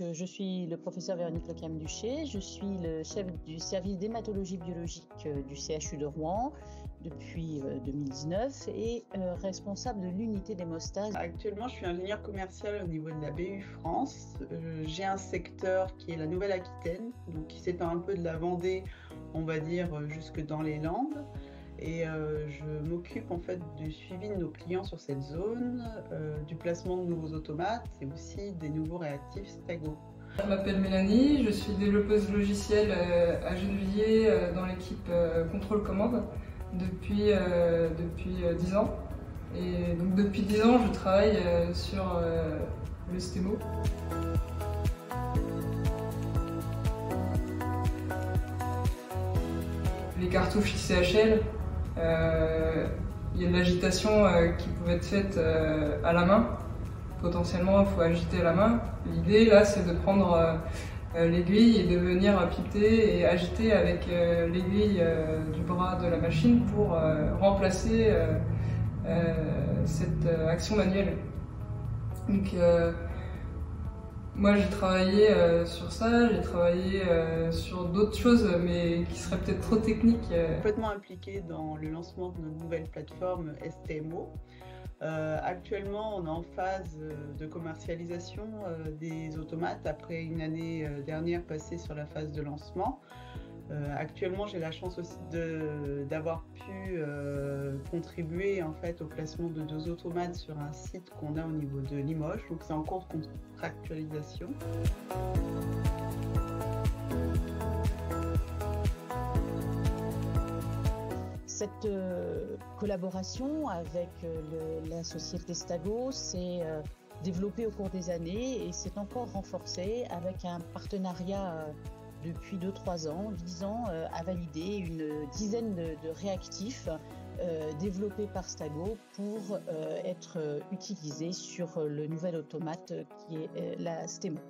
Je suis le professeur Véronique Lecam-Duché, je suis le chef du service d'hématologie biologique du CHU de Rouen depuis 2019 et responsable de l'unité d'hémostase. Actuellement, je suis ingénieure commerciale au niveau de la BU France. J'ai un secteur qui est la Nouvelle-Aquitaine, donc qui s'étend un peu de la Vendée, on va dire, jusque dans les Landes. Et je m'occupe en fait du suivi de nos clients sur cette zone, du placement de nouveaux automates et aussi des nouveaux réactifs Stago. Je m'appelle Mélanie, je suis développeuse logicielle à Gennevilliers dans l'équipe contrôle-commande depuis 10 ans. Et donc depuis 10 ans, je travaille sur le STEMO. Les cartouches ICHL, il y a de l'agitation qui pouvait être faite à la main. Potentiellement, il faut agiter à la main. L'idée, là, c'est de prendre l'aiguille et de venir pipeter et agiter avec l'aiguille du bras de la machine pour remplacer cette action manuelle. Donc, moi, j'ai travaillé sur ça, j'ai travaillé sur d'autres choses, mais qui seraient peut-être trop techniques. Complètement impliquée dans le lancement de notre nouvelle plateforme STMO. Actuellement, on est en phase de commercialisation des automates après une année dernière passée sur la phase de lancement. Actuellement, j'ai la chance aussi d'avoir pu contribuer en fait au placement de 2 automates sur un site qu'on a au niveau de Limoges, donc c'est en cours de contractualisation. Cette collaboration avec la société Stago s'est développée au cours des années et s'est encore renforcée avec un partenariat depuis 2-3 ans visant à valider une dizaine de réactifs développés par Stago pour être utilisés sur le nouvel automate qui est la STEMO.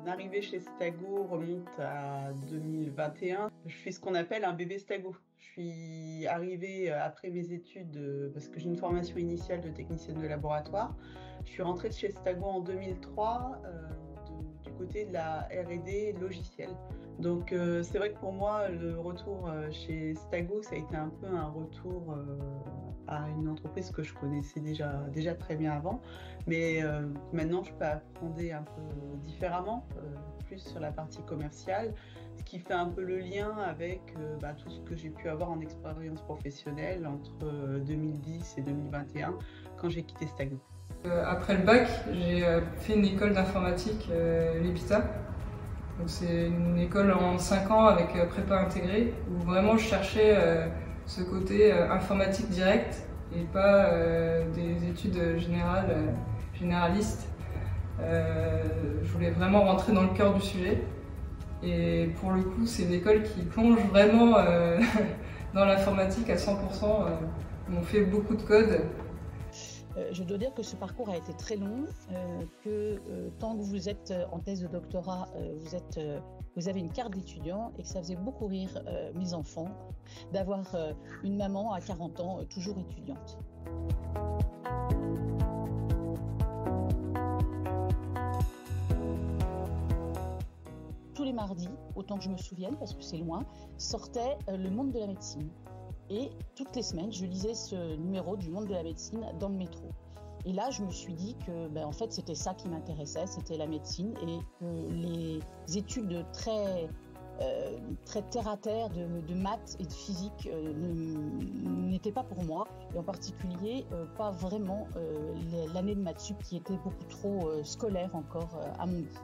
Mon arrivée chez Stago remonte à 2021. Je suis ce qu'on appelle un bébé Stago. Je suis arrivée après mes études, parce que j'ai une formation initiale de technicienne de laboratoire. Je suis rentrée chez Stago en 2003 du côté de la R&D logicielle. Donc c'est vrai que pour moi, le retour chez Stago, ça a été un peu un retour à une entreprise que je connaissais déjà très bien avant. Mais maintenant, je peux apprendre un peu différemment, plus sur la partie commerciale, ce qui fait un peu le lien avec tout ce que j'ai pu avoir en expérience professionnelle entre 2010 et 2021, quand j'ai quitté Stago. Après le bac, j'ai fait une école d'informatique, l'EPITA. C'est une école en 5 ans avec prépa intégrée, où vraiment je cherchais ce côté informatique direct et pas des études généralistes. Je voulais vraiment rentrer dans le cœur du sujet. Et pour le coup, c'est une école qui plonge vraiment dans l'informatique à 100%. On fait beaucoup de code. Je dois dire que ce parcours a été très long, tant que vous êtes en thèse de doctorat, vous avez une carte d'étudiant et que ça faisait beaucoup rire mes enfants d'avoir une maman à 40 ans toujours étudiante. Tous les mardis, autant que je me souvienne, parce que c'est loin, sortait Le Monde de la médecine. Et toutes les semaines, je lisais ce numéro du Monde de la médecine dans le métro. Et là, je me suis dit que en fait, c'était ça qui m'intéressait, c'était la médecine et que les études très terre-à-terre de maths et de physique n'étaient pas pour moi. Et en particulier, pas vraiment l'année de maths sup qui était beaucoup trop scolaire encore à mon goût.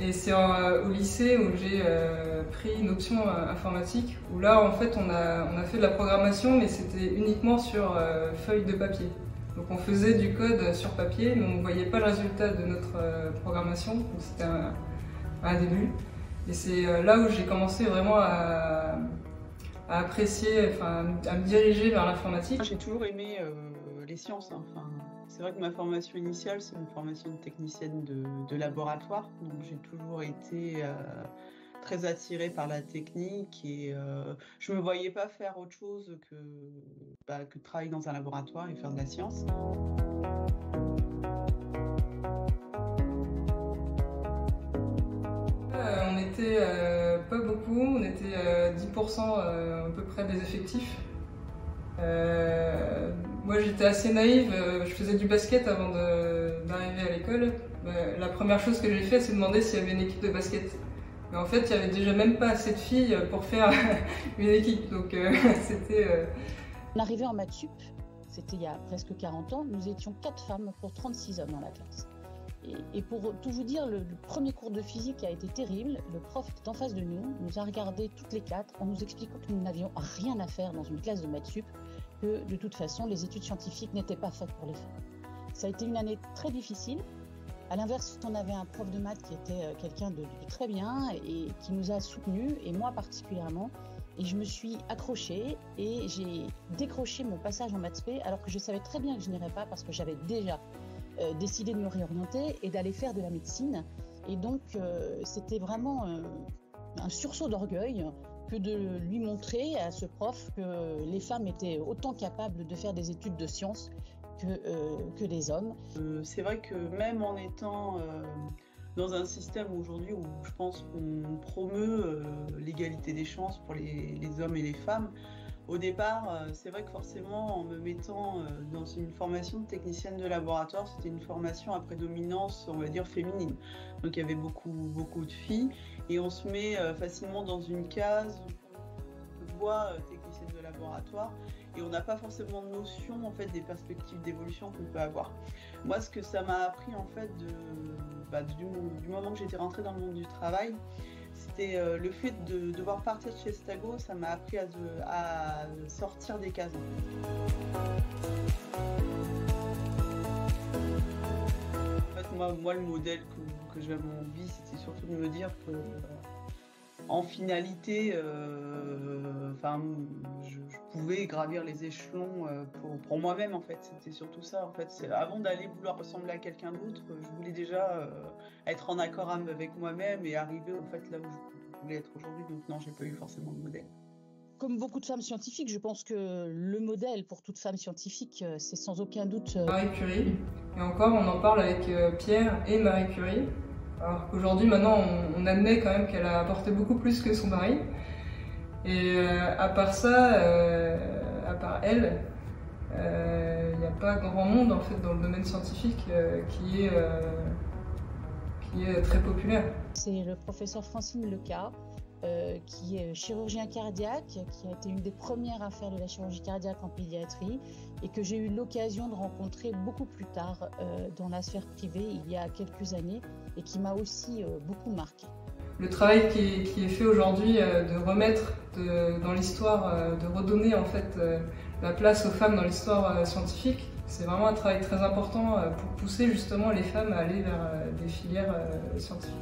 Et c'est au lycée où j'ai pris une option informatique, où là en fait on a fait de la programmation, mais c'était uniquement sur feuille de papier. Donc on faisait du code sur papier, mais on ne voyait pas le résultat de notre programmation, donc c'était un début. Et c'est là où j'ai commencé vraiment à apprécier, à me diriger vers l'informatique. J'ai toujours aimé les sciences. C'est vrai que ma formation initiale, c'est une formation de technicienne de laboratoire. Donc j'ai toujours été très attirée par la technique et je me voyais pas faire autre chose que de travailler dans un laboratoire et faire de la science. On était pas beaucoup, on était 10% à peu près des effectifs. Moi j'étais assez naïve, je faisais du basket avant d'arriver à l'école. La première chose que j'ai fait, c'est demander s'il y avait une équipe de basket. Mais en fait, il n'y avait déjà même pas assez de filles pour faire une équipe, donc c'était... On arrivait en maths sup, c'était il y a presque 40 ans, nous étions 4 femmes pour 36 hommes dans la classe. Et pour tout vous dire, le premier cours de physique a été terrible. Le prof était en face de nous, nous a regardé toutes les 4 en nous expliquant que nous n'avions rien à faire dans une classe de maths sup, que de toute façon les études scientifiques n'étaient pas faites pour les femmes. Ça a été une année très difficile. À l'inverse, on avait un prof de maths qui était quelqu'un de très bien et qui nous a soutenus, et moi particulièrement. Et je me suis accrochée et j'ai décroché mon passage en maths spé alors que je savais très bien que je n'irais pas parce que j'avais déjà décidé de me réorienter et d'aller faire de la médecine. Et donc, c'était vraiment un sursaut d'orgueil que de lui montrer à ce prof que les femmes étaient autant capables de faire des études de sciences que les hommes. C'est vrai que même en étant dans un système aujourd'hui où je pense qu'on promeut l'égalité des chances pour les hommes et les femmes, au départ, c'est vrai que forcément, en me mettant dans une formation de technicienne de laboratoire, c'était une formation à prédominance, on va dire, féminine. Donc il y avait beaucoup de filles, et on se met facilement dans une case où on voit technicienne de laboratoire, et on n'a pas forcément de notion en fait des perspectives d'évolution qu'on peut avoir. Moi, ce que ça m'a appris en fait du moment que j'étais rentrée dans le monde du travail, c'était le fait de devoir partir de chez Stago, ça m'a appris à sortir des cases. En fait, moi le modèle que j'avais envie, c'était surtout de me dire que en finalité, je pouvais gravir les échelons pour moi-même en fait. C'était surtout ça en fait. Avant d'aller vouloir ressembler à quelqu'un d'autre, je voulais déjà être en accord avec moi-même et arriver en fait là où je voulais être aujourd'hui. Donc non, j'ai pas eu forcément de modèle. Comme beaucoup de femmes scientifiques, je pense que le modèle pour toute femme scientifique, c'est sans aucun doute Marie Curie. Et encore, on en parle avec Pierre et Marie Curie. Alors qu'aujourd'hui, maintenant, on admet quand même qu'elle a apporté beaucoup plus que son mari. Et à part ça, à part elle, il n'y a pas grand monde en fait dans le domaine scientifique qui est très populaire. C'est le professeur Francine Leca, qui est chirurgien cardiaque, qui a été une des premières à faire de la chirurgie cardiaque en pédiatrie et que j'ai eu l'occasion de rencontrer beaucoup plus tard dans la sphère privée il y a quelques années et qui m'a aussi beaucoup marqué. Le travail qui est fait aujourd'hui de remettre dans l'histoire, de redonner en fait la place aux femmes dans l'histoire scientifique, c'est vraiment un travail très important pour pousser justement les femmes à aller vers des filières scientifiques.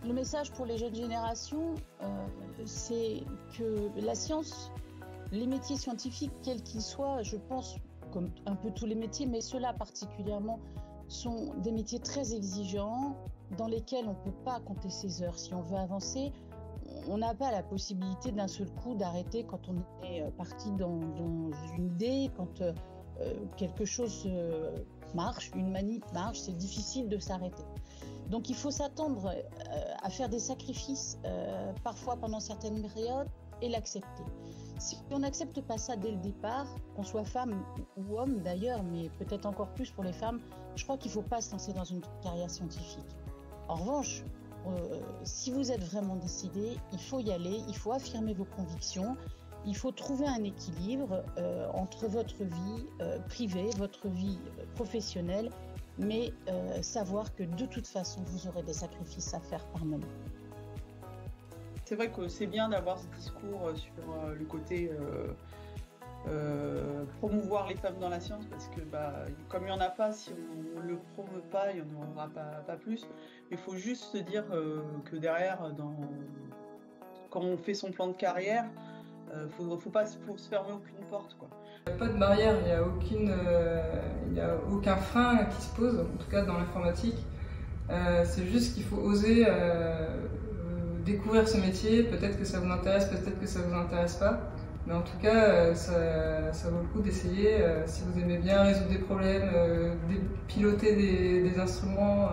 Le message pour les jeunes générations, c'est que la science, les métiers scientifiques, quels qu'ils soient, je pense, comme un peu tous les métiers, mais ceux-là particulièrement, sont des métiers très exigeants dans lesquels on ne peut pas compter ses heures. Si on veut avancer, on n'a pas la possibilité d'un seul coup d'arrêter quand on est parti dans une idée, quand quelque chose marche, une manip marche, c'est difficile de s'arrêter. Donc il faut s'attendre à faire des sacrifices, parfois pendant certaines périodes, et l'accepter. Si on n'accepte pas ça dès le départ, qu'on soit femme ou homme d'ailleurs, mais peut-être encore plus pour les femmes, je crois qu'il ne faut pas se lancer dans une carrière scientifique. En revanche, si vous êtes vraiment décidé, il faut y aller, il faut affirmer vos convictions, il faut trouver un équilibre entre votre vie privée, votre vie professionnelle, mais savoir que de toute façon, vous aurez des sacrifices à faire par moment. C'est vrai que c'est bien d'avoir ce discours sur le côté promouvoir les femmes dans la science, parce que comme il n'y en a pas, si on ne le promeut pas, il n'y en aura pas plus. Il faut juste se dire que derrière, quand on fait son plan de carrière, Faut pas se fermer aucune porte, quoi. Il n'y a pas de barrière, il n'y a aucun frein qui se pose, en tout cas dans l'informatique. C'est juste qu'il faut oser découvrir ce métier. Peut-être que ça vous intéresse, peut-être que ça vous intéresse pas. Mais en tout cas, ça vaut le coup d'essayer. Si vous aimez bien résoudre des problèmes, piloter des instruments.